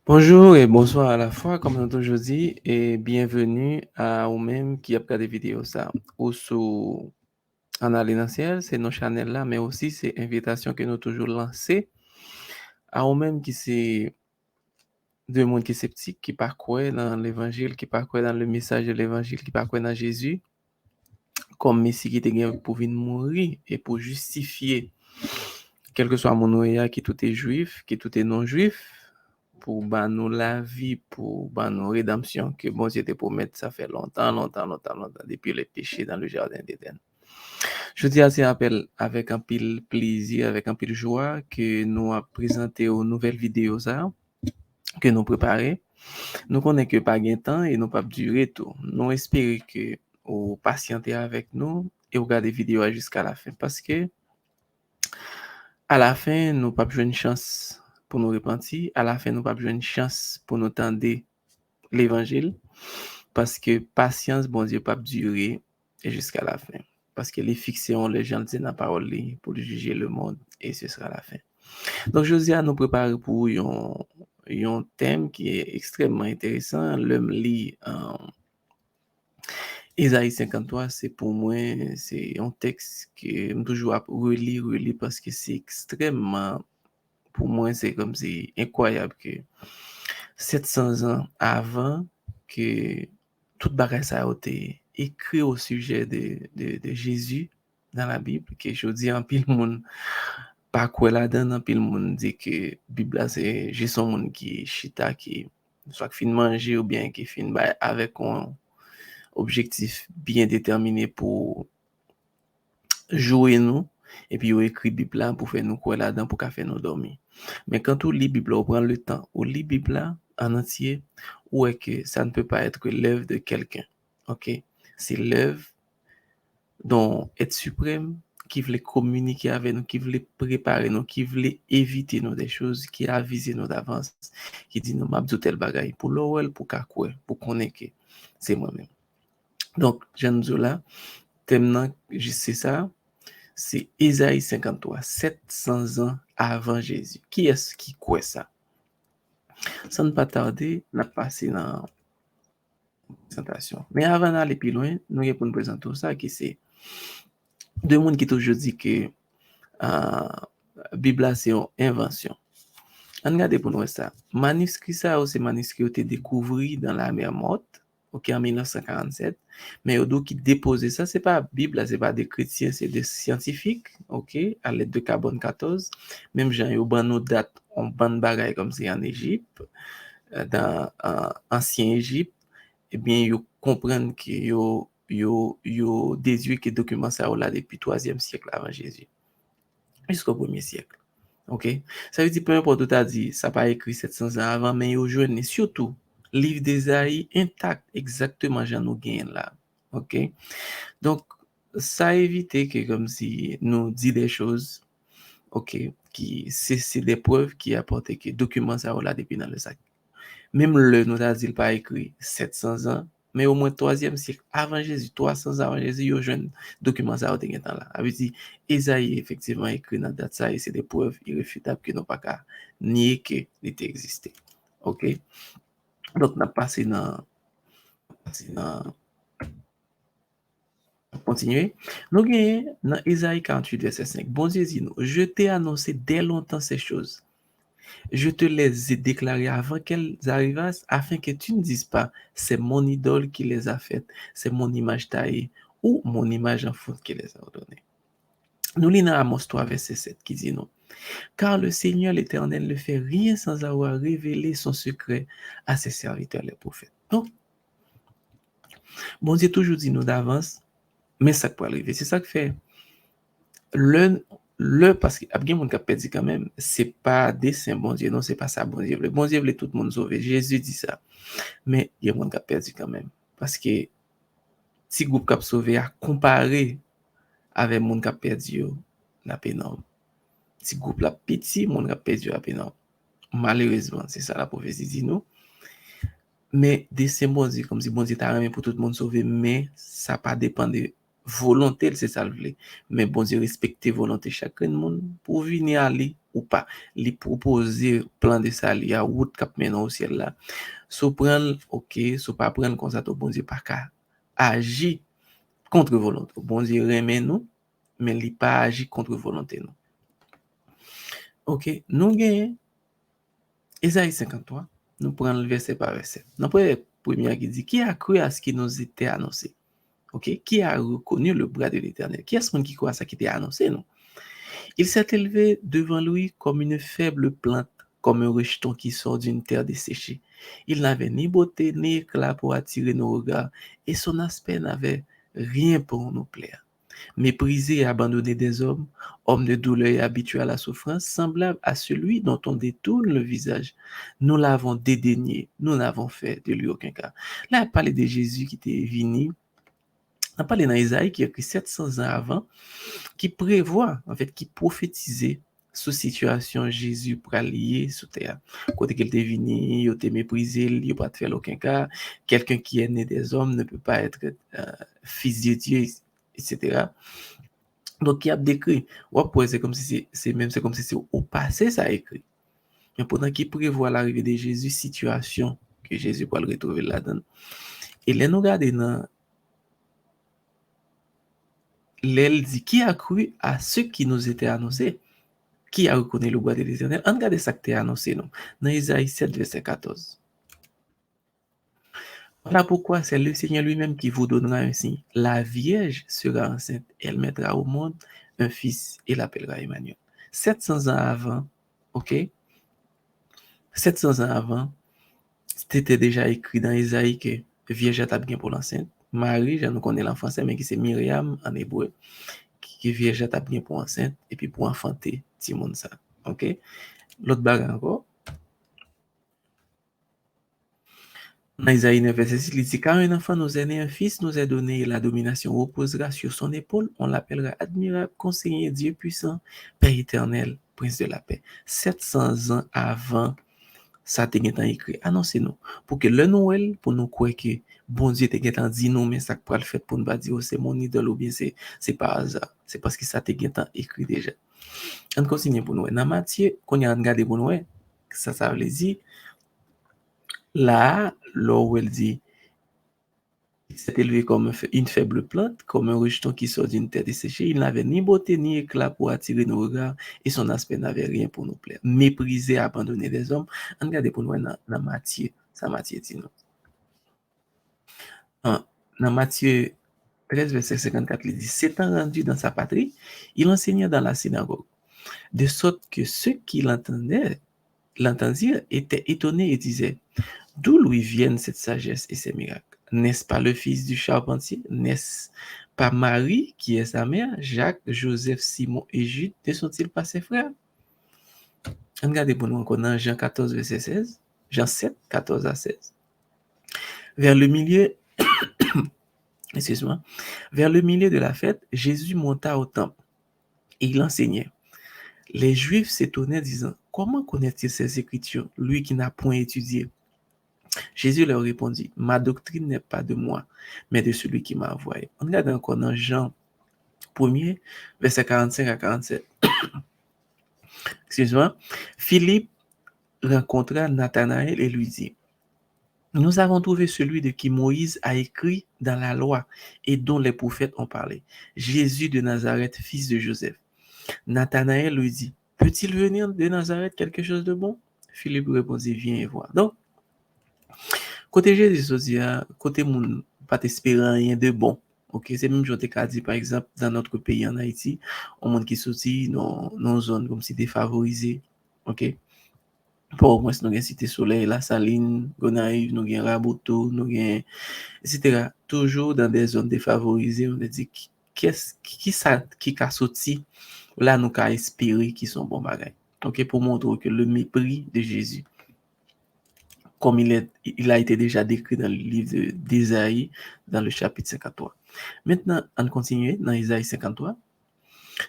Bonjour et bonsoir à la fois, comme on toujours dit, et bienvenue à vous-même qui a regardé vidéo ça. Ou sur en allant dans le ciel, c'est nos channels là, mais aussi c'est invitation que nous toujours lancée à vous-même qui c'est de monde qui est sceptique, qui pas croire dans l'évangile, qui pas croire dans le message de l'évangile, qui pas croire dans Jésus, comme Messie qui était pour venir mourir et pour justifier, quel que soit mon noya, qui tout est juif, qui tout est non-juif, pour ban nous la vie, pour ban nous rédemption que bon Dieu te promet, ça fait longtemps, depuis le péché dans le jardin d'Éden. Je dis à ces appels avec un pile plaisir, avec un pile joie que nous a présenté aux nouvelles vidéos ça, que nous préparons. Nous connaissons que pas gain temps et nous pas durer tout. Nous espérons que vous patientez avec nous et vous regardez vidéo jusqu'à la fin parce que à la fin, nous pas besoin de chance pour nous repentir. À la fin, nous pas besoin de chance pour nous tendre l'évangile. Parce que patience, bon Dieu, pas durer jusqu'à la fin. Parce que les fixés les gens disent la parole pour juger le monde et ce sera la fin. Donc, Josia nous prépare pour un thème qui est extrêmement intéressant. L'homme lit Isaïe 53, c'est pour moi, c'est un texte que je toujours relire parce que c'est extrêmement, pour moi, c'est comme c'est incroyable que 700 ans avant que toute bagage ça a été écrit au sujet de Jésus dans la Bible, que je dis en pile monde pas quoi là-dedans, en pile monde dit que Bible là, c'est juste un monde qui chita, qui soit fin manger ou bien qui fin avec un objectif bien déterminé pour jouer nous, et puis on écrit Bible là pour faire nous quoi là-dedans, pour faire nous dormir. Mais quand on lit Bible, on prend le temps, on lit Bible là en entier, ou est que ça ne peut pas être l'œuvre de quelqu'un. OK? C'est l'œuvre dont être suprême qui voulait communiquer avec nous, qui voulait préparer nous, qui voulait éviter nous des choses, qui a visé nous d'avance, qui dit nous m'a dit tel bagaille pour l'ouel, pour kakoué, pour connaître que c'est moi-même. Donc, Jean là, thème c'est ça, c'est Ésaïe 53, 700 ans avant Jésus. Qui est-ce qui croit ça? Sans ne pas tarder, on a passé dans la présentation. Mais avant d'aller plus loin, nous allons présenter tout ça, qui c'est deux mondes qui toujours dit que la Bible, c'est une invention. On regarde pour nous ça. Manuscrit ça, c'est manuscrit qui a été découvert dans la mer Morte, ok, en 1947. Mais au qui déposait ça, c'est pas Bible, c'est pas des chrétiens, c'est des scientifiques, ok, à l'aide de carbone 14. Même gens, ils ont nos dates, on ban bagaille comme c'est en Égypte, dans ancien Égypte, eh bien, ils comprennent que yo déduit que document ça là depuis 3e siècle avant Jésus, jusqu'au 1er siècle. OK? Ça veut dire, peu importe où tu as dit, ça pas écrit 700 ans avant, mais yo jeune, surtout, livre d'Ésaïe intact, exactement, j'en nous gagne là. OK? Donc, ça évite que, comme si nous dit des choses, OK, qui, c'est des preuves qui apportent que document ça là depuis dans le sac. Même le nous a dit pas écrit 700 ans, mais au moins 3e siècle avant Jésus, 300 ans avant Jésus, il y a un jeune document ça au là. Ça veut dire, Esaïe effectivement écrit dans date ça et c'est des preuves irréfutables que nous pas qu'à nier qu'il était existé. OK? Donc, on a passé dans continuer. Nous gagnons dans Esaïe 48, verset 5. Bon Dieu dit nous, je t'ai annoncé dès longtemps ces choses. Je te les ai déclarées avant qu'elles arrivassent, afin que tu ne dises pas, c'est mon idole qui les a faites, c'est mon image taillée, ou mon image en faute qui les a ordonnées. Nous lisons Amos 3, verset 7, qui dit non. Car le Seigneur l'Éternel ne fait rien sans avoir révélé son secret à ses serviteurs les prophètes. Donc, bon Dieu toujours dit nous d'avance, mais ça peut arriver. C'est ça que fait parce que bien mon cap dit quand même, c'est pas dessein bon Dieu, non, c'est pas ça bon Dieu. Le bon Dieu voulait tout le monde sauver. Jésus dit ça. Mais il y a mon cap perdu quand même. Parce que si groupe cap sauvé a comparé avec mon cap perdu, la pénombre. Si groupe la petit, mon cap perdu la pénombre. Malheureusement, c'est ça la prophétie dit nous. Mais dessein bon Dieu, comme si bon Dieu t'a remis pour tout le monde sauver, mais ça pas dépend de volonté, c'est ça le voulait. Mais bon Dieu respecter volonté chacun de monde pour venir aller ou pas. Les proposer plan de salut à route cap maintenant au ciel là. So prendre OK, so pas prendre comme ça tout bon Dieu pas qu'à agir contre volonté. Bon Dieu remet nous, mais il pas agir contre volonté nous. OK, nous gagnons Ésaïe 53, nous prenons le verset par verset. Nous prenons le premier qui dit, qui a cru à ce qui nous était annoncé? OK? Qui a reconnu le bras de l'Éternel? Qui est-ce qui croit à ça qui était annoncé, non? Il s'est élevé devant lui comme une faible plante, comme un rejeton qui sort d'une terre desséchée. Il n'avait ni beauté ni éclat pour attirer nos regards, et son aspect n'avait rien pour nous plaire. Méprisé et abandonné des hommes, homme de douleur et habitué à la souffrance, semblable à celui dont on détourne le visage. Nous l'avons dédaigné, nous n'avons fait de lui aucun cas. Là, il parle de Jésus qui était venu. On parle dans Isaïe qui a écrit 700 ans avant, qui prévoit, en fait, qui prophétisait sous situation Jésus pour allier sous terre. Côté qu'il était venu, il était méprisé, il n'a pas fait aucun cas. Quelqu'un qui est né des hommes ne peut pas être fils de Dieu, etc. Donc, il a décrit. C'est comme si c'est comme si c'est au passé ça a écrit. Mais pendant qu'il prévoit l'arrivée de Jésus, situation que Jésus va le retrouver là-dedans. Et là, nous regardons dans l'elle dit qui a cru à ce qui nous était annoncé, qui a reconnu le bras de l'Éternel. On regarde ça qui est annoncé non, dans Isaïe 7, verset 14. Voilà pourquoi c'est le Seigneur lui-même qui vous donnera un signe. La Vierge sera enceinte, elle mettra au monde un fils et l'appellera Emmanuel. 700 ans avant, ok? 700 ans avant, c'était déjà écrit dans Isaïe que Vierge a bien pour l'enceinte. Marie, je ne connais l'enfant, mais qui c'est Myriam en hébreu, qui Vierge a bien pour enceinte et puis pour enfanter Timon ça. Ok? L'autre bagarre encore. Dans Isaïe 9, verset 6, il dit, car un enfant nous est né, un fils nous est donné, et la domination reposera sur son épaule. On l'appellera admirable, conseiller, Dieu puissant, Père éternel, prince de la paix. 700 ans avant, ça te été écrit. Annoncez-nous. Pour que le Noël, pour nous croire que bon Dieu te été dit nous, mais ça pour le fait pour nous pas dire, oh, c'est mon idole ou bien c'est par hasard. C'est parce que ça te été écrit déjà. On continue pour nous. Dans Matthieu, quand on a regardé pour nous, ça veut dire, là, là où elle dit, il s'est élevé comme une faible plante, comme un rejeton qui sort d'une terre desséchée. Il n'avait ni beauté ni éclat pour attirer nos regards et son aspect n'avait rien pour nous plaire. Méprisé, abandonné des hommes. Regardez pour nous dans Matthieu. Ça, Matthieu dit nous. Dans Matthieu 13, verset 54, il dit, s'étant rendu dans sa patrie, il enseignait dans la synagogue, de sorte que ceux qui l'entendirent étaient étonnés et disaient, d'où lui viennent cette sagesse et ces miracles? N'est-ce pas le fils du charpentier? N'est-ce pas Marie qui est sa mère? Jacques, Joseph, Simon et Jude ne sont-ils pas ses frères? Regardez pour nous encore dans Jean 14, verset 16. Jean 7, 14 à 16. Vers le milieu, excuse-moi, vers le milieu de la fête, Jésus monta au temple et il enseignait. Les Juifs s'étonnaient disant, comment connaît-il ces écritures, lui qui n'a point étudié? Jésus leur répondit, ma doctrine n'est pas de moi, mais de celui qui m'a envoyé. On regarde encore dans Jean 1er, verset 45 à 47. Excuse-moi. Philippe rencontra Nathanaël et lui dit, nous avons trouvé celui de qui Moïse a écrit dans la loi et dont les prophètes ont parlé, Jésus de Nazareth, fils de Joseph. Nathanaël lui dit, peut-il venir de Nazareth quelque chose de bon? Philippe répondit, viens et vois. Donc, côté Jésus, côté moun, pas t'espérer rien de bon. Ok, c'est même je t'ai dit, par exemple, dans notre pays en Haïti, on monde qui sorti dans une zone comme si défavorisée. Ok, pour au moins nous avons Cité Soleil, La Saline, Gonaïve, nous avons Raboto, nous avons, etc. Toujours dans des zones défavorisées, on a dit, qui a sorti, là nous avons espéré qu'ils sont bons bagages. Ok, pour montrer que le mépris de Jésus, comme il a été déjà décrit dans le livre d'Ésaïe, dans le chapitre 53. Maintenant, on continue dans Ésaïe 53.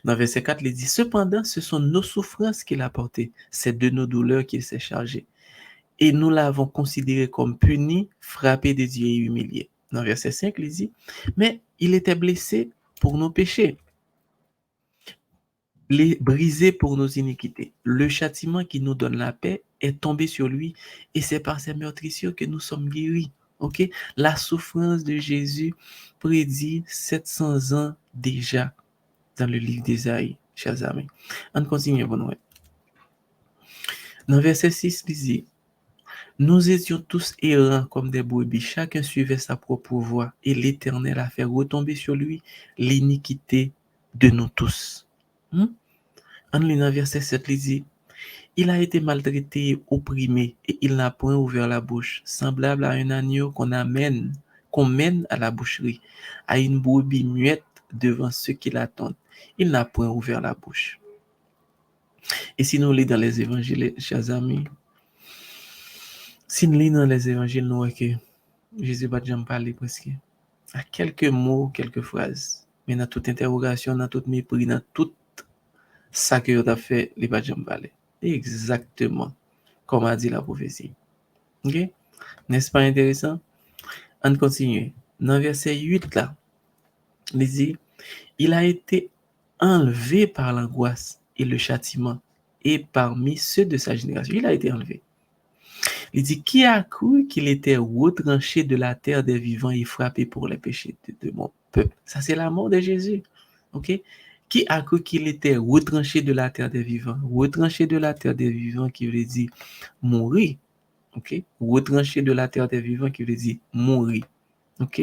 Dans verset 4, il dit, cependant, ce sont nos souffrances qu'il a portées, c'est de nos douleurs qu'il s'est chargé. Et nous l'avons considéré comme puni, frappé de Dieu et humilié. Dans verset 5, il dit, mais il était blessé pour nos péchés. brisé pour nos iniquités. Le châtiment qui nous donne la paix est tombé sur lui et c'est par ses meurtrissures que nous sommes guéris. Ok? La souffrance de Jésus prédit 700 ans déjà dans le livre d'Ésaïe, chers amis. On continue, bon, ouais. Dans verset 6, il dit, nous étions tous errants comme des brebis, chacun suivait sa propre voie, et l'Éternel a fait retomber sur lui l'iniquité de nous tous. En lit dans verset 7, il dit, il a été maltraité et opprimé, et il n'a point ouvert la bouche, semblable à un agneau qu'on mène à la boucherie, à une brebis muette devant ceux qui l'attendent. Il n'a point ouvert la bouche. Et si nous lisons dans les évangiles, chers amis, si nous lisons dans les évangiles, nous voyons que Jésus va jamais parler presque à quelques mots, quelques phrases. Mais dans toute interrogation, dans tout mépris, dans tout ça que tu as fait, il va jamais parler. Exactement comme a dit la prophétie. Ok? N'est-ce pas intéressant? On continue. Dans verset 8 là, il dit, il a été enlevé par l'angoisse et le châtiment, et parmi ceux de sa génération, il a été enlevé. Il dit, qui a cru qu'il était retranché de la terre des vivants et frappé pour les péchés de mon peuple? Ça, c'est la mort de Jésus. Ok? Qui a cru qu'il était retranché de la terre des vivants? Retranché de la terre des vivants qui veut dire mourir. Ok? Retranché de la terre des vivants qui veut dire mourir. Ok?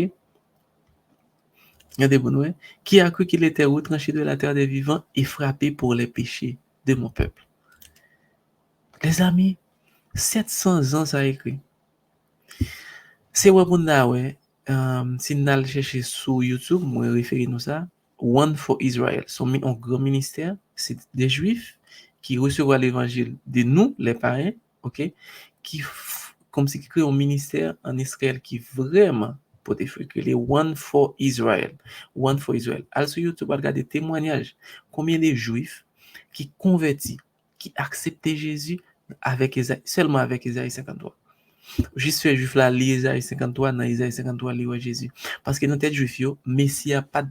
Regardez, bon, qui a cru qu'il était retranché de la terre des vivants et frappé pour les péchés de mon peuple? Les amis, 700 ans ça a écrit. C'est ouais pour nous, ouais. Si nous allons chercher sur YouTube, moi référer nous ça. One for Israel. Un grand ministère, c'est des Juifs qui recevront l'évangile de nous, les païens, ok, comme si qui crée un ministère en Israël qui vraiment pour des que les One for Israel. One for Israel. Alors sur YouTube, regarder des témoignages. Combien de Juifs qui convertis, qui acceptaient Jésus avec seulement avec Isaïe 53. Juste fait juif là, li Isaïe 53, dans Isaïe 53, li Jésus. Parce que dans tête juif yo, Messie a pas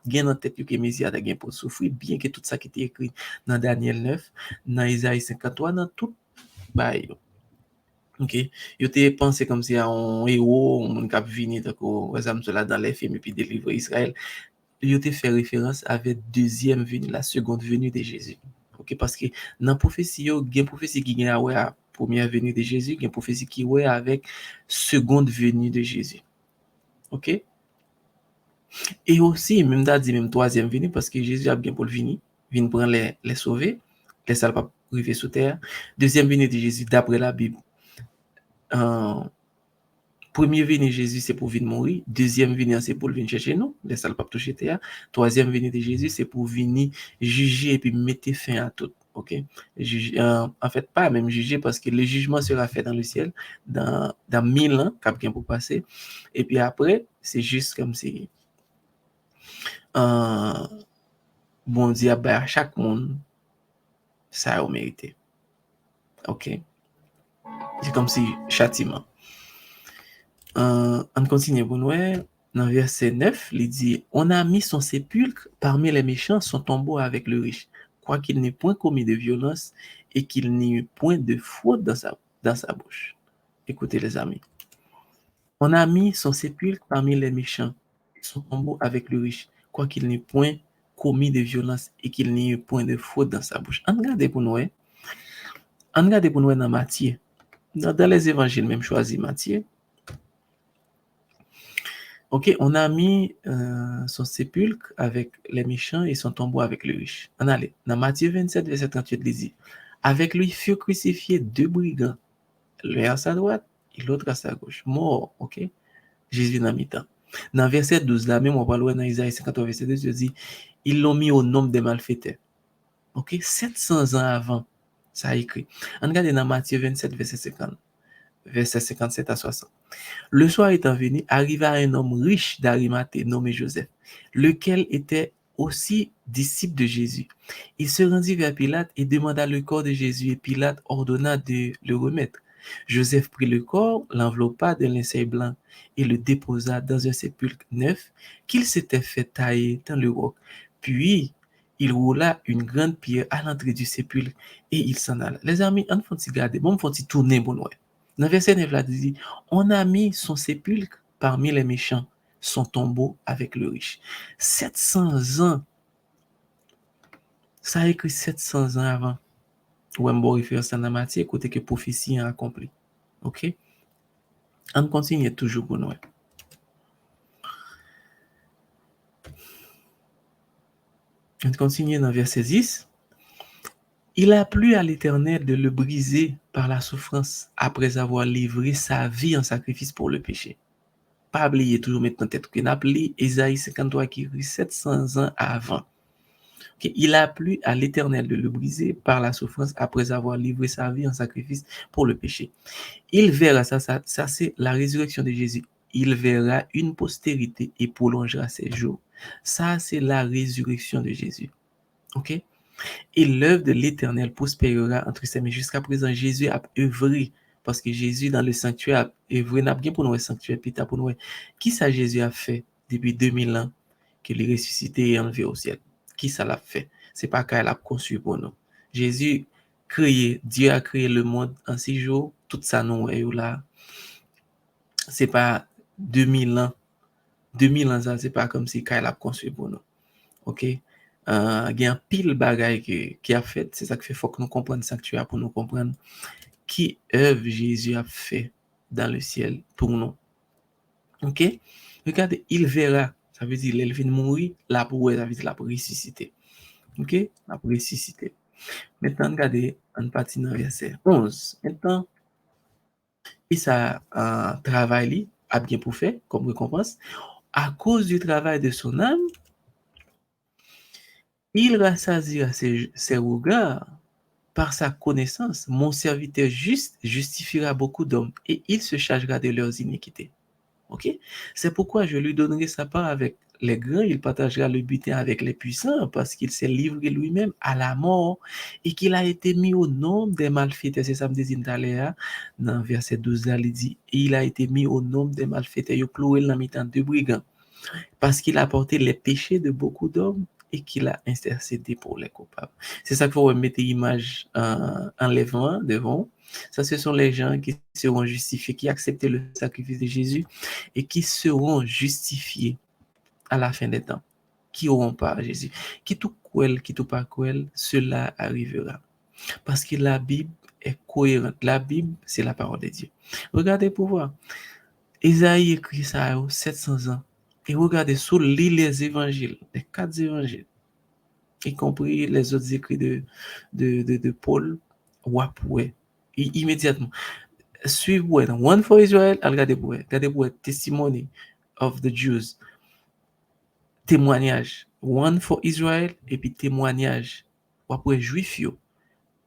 gain dans tête que Messie a gain pour souffrir, bien que tout ça qui était écrit dans Daniel 9, dans Isaïe 53, dans tout bail. OK, yo te pensé comme si un héros, on cap venir par exemple cela dans les films et puis délivrer Israël. Yo te fait référence avec deuxième venue, la seconde venue de Jésus. OK, parce que dans prophétie yo, gen prophétie qui gen à première venue de Jésus, gen prophétie qui ouais avec seconde venue de Jésus. OK? Et aussi même da dit même troisième venue parce que Jésus a bien pour le venir prendre les sauver, les salles pas arriver sur terre. Deuxième venue de Jésus d'après la Bible. Premier venue Jésus, c'est pour venir mourir. Deuxième venue, c'est pour venir chercher nous. Les salles pas toucher terre. Troisième venue de Jésus, c'est pour venir juger et puis mettre fin à tout. OK? En fait, pas même juger parce que le jugement sera fait dans le ciel dans 1000 ans, quelqu'un pour passer. Et puis après, c'est juste comme si bon Dieu à chaque monde ça a mérité. OK? C'est comme si châtiment. On continue pour nous. Dans verset 9, il dit, on a mis son sépulcre parmi les méchants, son tombeau avec le riche, quoiqu'il n'ait point commis de violence et qu'il n'y eut point de faute dans sa bouche. Écoutez les amis. On a mis son sépulcre parmi les méchants, son tombeau avec le riche, quoiqu'il n'ait point commis de violence et qu'il n'y eut point de faute dans sa bouche. On regarde pour nous. On regarde pour nous dans Matthieu. Dans les évangiles, même choisi Matthieu. OK, on a mis son sépulcre avec les méchants et son tombeau avec les riches. On allait. Dans Matthieu 27, verset 38, il dit, avec lui furent crucifiés deux brigands, l'un à sa droite et l'autre à sa gauche. Mort, OK? Jésus dans mi-temps. Dans verset 12, là même, on parle dans Isaïe 53, verset 2, il dit, ils l'ont mis au nombre des malfaiteurs. OK? 700 ans avant, ça a écrit. On regarde dans Matthieu 27, verset 50, verset 57 à 60. Le soir étant venu, arriva un homme riche d'Arimathée nommé Joseph, lequel était aussi disciple de Jésus. Il se rendit vers Pilate et demanda le corps de Jésus et Pilate ordonna de le remettre. Joseph prit le corps, l'enveloppa d'un linceul blanc et le déposa dans un sépulcre neuf qu'il s'était fait tailler dans le roc. Puis il roula une grande pierre à l'entrée du sépulcre et il s'en alla. Les amis, on faut garder, bon, faut tourner bon ouais. Dans verset 9 là, dit, on a mis son sépulcre parmi les méchants, son tombeau avec le riche. 700 ans, ça a écrit 700 ans avant. Ou un bon référence dans la matière, côté que prophétie a accompli. Ok? On continue toujours pour nous. On continue dans verset 10. Il a plu à l'Éternel de le briser par la souffrance après avoir livré sa vie en sacrifice pour le péché. Pas oublier toujours maintenant tête que n'a appelé Ésaïe 53 qui écrit 700 ans avant. Okay. Il a plu à l'Éternel de le briser par la souffrance après avoir livré sa vie en sacrifice pour le péché. Il verra, ça c'est la résurrection de Jésus. Il verra une postérité et prolongera ses jours. Ça, c'est la résurrection de Jésus. OK? Et l'œuvre de l'Éternel prospérera entre ses mains. Jusqu'à présent, Jésus a œuvré parce que Jésus, dans le sanctuaire, a œuvré. N'a bien pour nous, sanctuaire, puis pour nous. Qui ça Jésus a fait depuis 2000 ans qu'il est ressuscité et enlevé au ciel? Qui ça l'a fait? C'est pas qu'elle a conçu pour nous. Jésus créé, Dieu a créé le monde en 6 jours. Tout ça, nous, là, c'est pas 2000 ans. 2000 ans, ça, c'est pas comme si qu'elle a conçu pour nous. OK? Il y a un pile bagay qui a fait, c'est ça qui fait faut que nous comprenions sanctuaire pour nous comprendre qui œuvre Jésus a fait dans le ciel pour nous. OK? Regardez, il verra, ça veut dire il vient mourir, là pour ça veut dire la pour ressusciter. OK? La pour ressusciter. Maintenant, regardez, on partit dans verset 11. Maintenant, et ça travail a bien pour faire comme récompense. À cause du travail de son âme, il rassasiera ses regards par sa connaissance. Mon serviteur juste justifiera beaucoup d'hommes et il se chargera de leurs iniquités. Ok? C'est pourquoi je lui donnerai sa part avec les grands, il partagera le butin avec les puissants parce qu'il s'est livré lui-même à la mort et qu'il a été mis au nombre des malfaiteurs. C'est ça me désigne d'aller dans verset 12 là, il dit, et il a été mis au nombre des malfaiteurs. Il a cloué dans mi-temps de brigands parce qu'il a porté les péchés de beaucoup d'hommes et qu'il a intercédé pour les coupables. C'est ça qu'il faut mettre l'image enlèvement devant. Ça, ce sont les gens qui seront justifiés, qui acceptent le sacrifice de Jésus et qui seront justifiés à la fin des temps, qui auront pas à Jésus. Qui tout cruel, qui tout pas cruel, cela arrivera. Parce que la Bible est cohérente. La Bible, c'est la parole de Dieu. Regardez pour voir. Isaïe écrit ça à 700 ans. Et regardez, sous les évangiles, les 4 évangiles, y compris les autres écrits de Paul, wapoué, immédiatement. Suivez, one for Israel, regardez pour testimony of the Jews, témoignage, one for Israel, et puis témoignage, wapoué juif yo.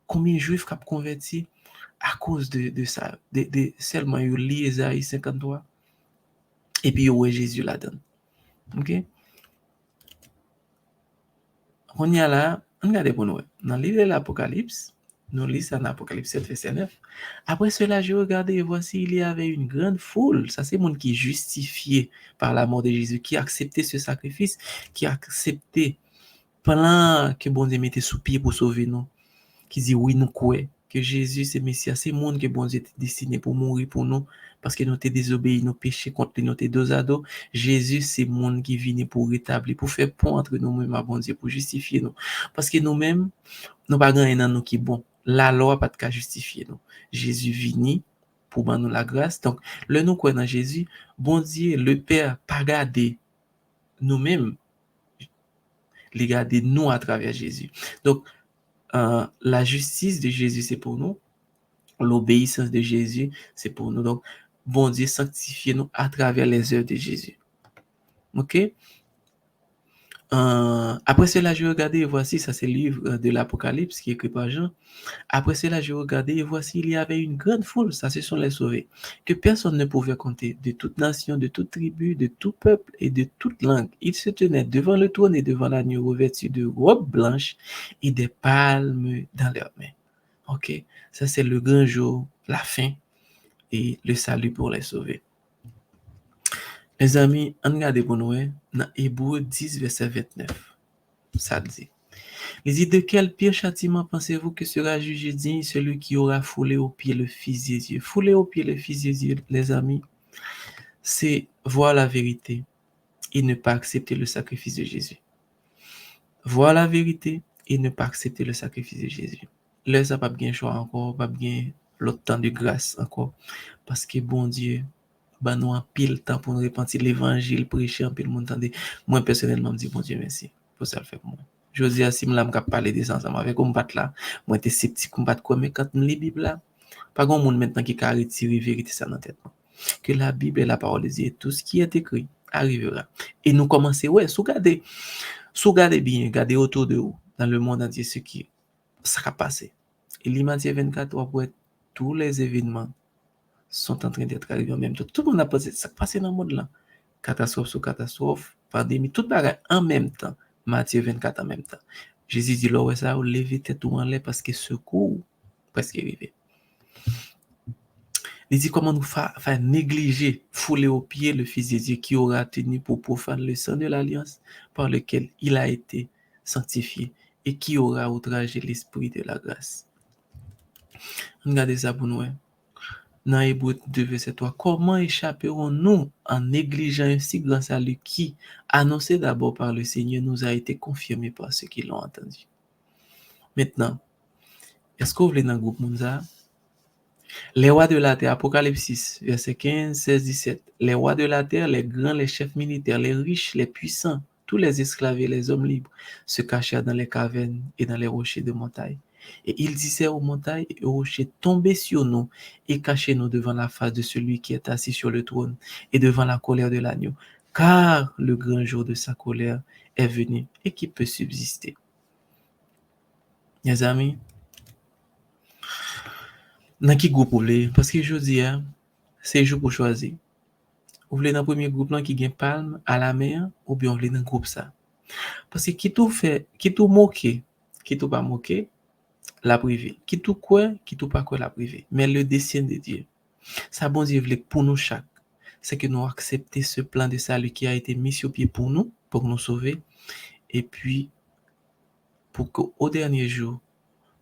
Combien de juifs qui ont converti à cause de ça, de seulement yo lit Isaïe 53, et puis yo Jésus là-dedans. OK? On y a là, regardez pour nous. Dans le livre de l'Apocalypse, nous lisons dans l'Apocalypse 7, verset 9. Après cela, j'ai regardé et voici, il y avait une grande foule. Ça, c'est le monde qui est justifié par la mort de Jésus, qui a accepté ce sacrifice, qui a accepté plan que bon Dieu mettait sous pied pour sauver nous, qui dit oui, nous croyons que Jésus, c'est Messie, c'est le monde que bon Dieu était destiné pour mourir pour nous, parce que nous t'es désobéi, nous péchés contre nous t'es dos à dos. Jésus, c'est le monde qui vient pour rétablir, pour faire pont entre nous-mêmes à bon Dieu, pour justifier nous. Parce que nous-mêmes, nous pas grand dans nous qui bon. La loi pas de justifier nous. Jésus vini pour nous la grâce. Donc, le nous croyons dans Jésus, bon Dieu, le Père, pas garder nous-mêmes, les garder nous à travers Jésus. Donc, la justice de Jésus, c'est pour nous. L'obéissance de Jésus, c'est pour nous. Donc, bon Dieu, sanctifiez-nous à travers les œuvres de Jésus. OK? Après cela, je regardais et voici, ça c'est le livre de l'Apocalypse qui est écrit par Jean. Après cela, je regardais et voici, il y avait une grande foule, ça ce sont les sauvés, que personne ne pouvait compter, de toute nation, de toute tribu, de tout peuple et de toute langue. Ils se tenaient devant le trône et devant l'agneau revêtus de robes blanches et des palmes dans leurs mains. Ok, ça c'est le grand jour, la fin et le salut pour les sauvés. Les amis, on regarde pour nous dans Hébreux 10, verset 29. Ça dit, Il dit, de quel pire châtiment pensez-vous que sera jugé digne celui qui aura foulé au pied le Fils des dieux? Fouler au pied le Fils des dieux, les amis, c'est voir la vérité et ne pas accepter le sacrifice de Jésus. Voir la vérité et ne pas accepter le sacrifice de Jésus. Là, ça pas bien choix encore, pas bien l'autre temps de grâce encore. Parce que bon Dieu, bah nous en pile temps pour nous repentir l'évangile, prêcher en pile monde. Moi, personnellement, je dis bon Dieu merci pour ça le fait pour moi. Je dis à Sim là, je parler de ça ensemble avec combattre là. Moi, j'étais sceptique combattre quoi, mais quand je lis la Bible là, pas grand monde maintenant qui a retiré vérité ça dans la tête. Que la Bible est la parole de Dieu, tout ce qui est écrit arrivera. Et nous commençons, ouais, regardez bien, regardez autour de vous, dans le monde entier, ce qui sera passé. Et l'Imagier 24, pour être tous les événements sont en train d'être arrivés en même temps. Tout le monde a pensé, ça passe dans le monde là. Catastrophe sur catastrophe, pandémie, tout bagaille en même temps. Matthieu 24 en même temps. Jésus dit, là, ouais, ça, levez tête ou en l'air parce que secours presque arrivé. Il dit comment nous faire négliger, fouler aux pieds le Fils de Dieu qui aura tenu pour profane le sang de l'alliance par lequel il a été sanctifié et qui aura outragé l'esprit de la grâce. Regardez ça pour nous. Dans Hébreux 2, verset 3, comment échapperons-nous en négligeant un si grand salut qui, annoncé d'abord par le Seigneur, nous a été confirmé par ceux qui l'ont entendu? Maintenant, est-ce que vous voulez dans le groupe Mounza? Les rois de la terre, Apocalypse 6, verset 15, 16, 17. Les rois de la terre, les grands, les chefs militaires, les riches, les puissants, tous les esclaves et les hommes libres se cachèrent dans les cavernes et dans les rochers de montagne. Et ils disaient aux montagnes et aux rochers, tombez sur nous et cachez-nous devant la face de celui qui est assis sur le trône et devant la colère de l'agneau, car le grand jour de sa colère est venu et qui peut subsister. Mes amis, dans qui groupe vous voulez? Parce que je dis, c'est jour pour choisir. Vous voulez dans le premier groupe là qui gagne palme à la mer ou bien vous voulez dans le groupe ça? Parce que qui tout fait, qui tout moqué, qui tout pas moqué, la privé. Qui tout quoi, qui tout pas quoi, la privé. Mais le dessein de Dieu, ça bon Dieu voulait pour nous chaque, c'est que nous accepter ce plan de salut qui a été mis sur pied pour nous sauver, et puis pour qu'au dernier jour,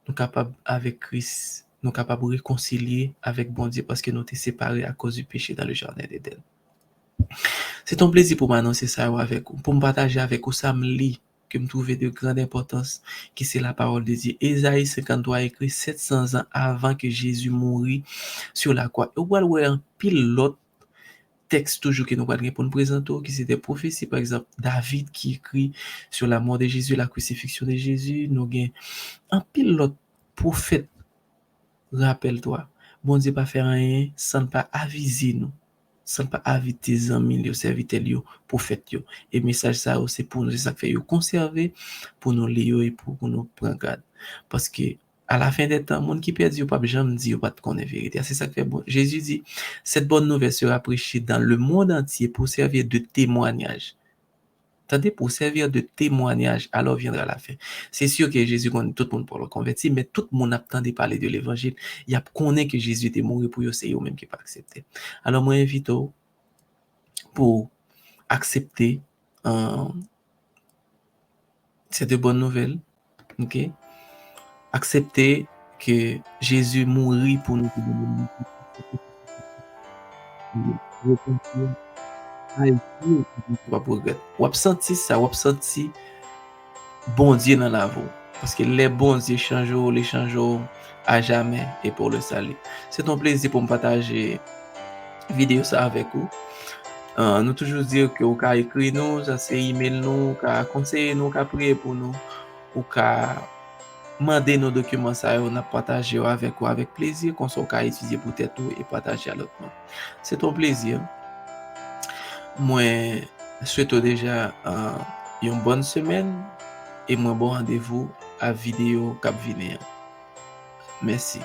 nous capables avec Christ, nous capables de réconcilier avec bon Dieu parce que nous sommes séparés à cause du péché dans le jardin d'Éden. C'est un plaisir pour m'annoncer ça avec vous, pour me partager avec vous ça me lit que me trouver de grande importance qui c'est la parole de Dieu. Ésaïe 53 écrit 700 ans avant que Jésus mourit sur la croix. Et vous voyez un pilote texte toujours que nous allons pour nous présenter qui c'est des prophéties, par exemple David qui écrit sur la mort de Jésus, la crucifixion de Jésus. Nous avons un pilote prophète. Rappelle-toi, bon Dieu pas faire rien sans ne pas aviser nous, sans ne pas aviser tes amis, les serviteurs, prophètes. Et message ça c'est pour nous, c'est ça fait conserver, pour nous lire et pour nous prendre garde. Parce que à la fin des temps, monde qui perd Dieu, pas jamais dit pas de connaître vérité. C'est ça que fait bon. Jésus dit, cette bonne nouvelle sera prêchée dans le monde entier pour servir de témoignage. Attendez, pour servir de témoignage, alors viendra la fin. C'est sûr que Jésus connaît tout le monde pour le convertir, mais tout le monde attend de parler de l'évangile. Il y a connaît que Jésus était mort pour eux, c'est eux même qui pas accepté. Alors moi invite pour accepter cette bonne nouvelle, ok? Accepter que Jésus mourit pour nous. Ou absenti ça, ou absenti bon Dieu dans la vie. Parce que les bons Dieu changent, les changent à jamais et pour le salut. C'est un plaisir pour me partager vidéo ça avec vous. Nous toujours dire que vous pouvez écrire nous, ça c'est email nous, vous pouvez conseiller nous, vous pouvez prier pour nous, vous pouvez demander nos documents ça on a partagé avec vous avec plaisir, qu'on soit étudier pour tête et partager à l'autre. C'est un plaisir. Moi, souhaite déjà une bonne semaine et moi bon rendez-vous à vidéo cap venir. Merci.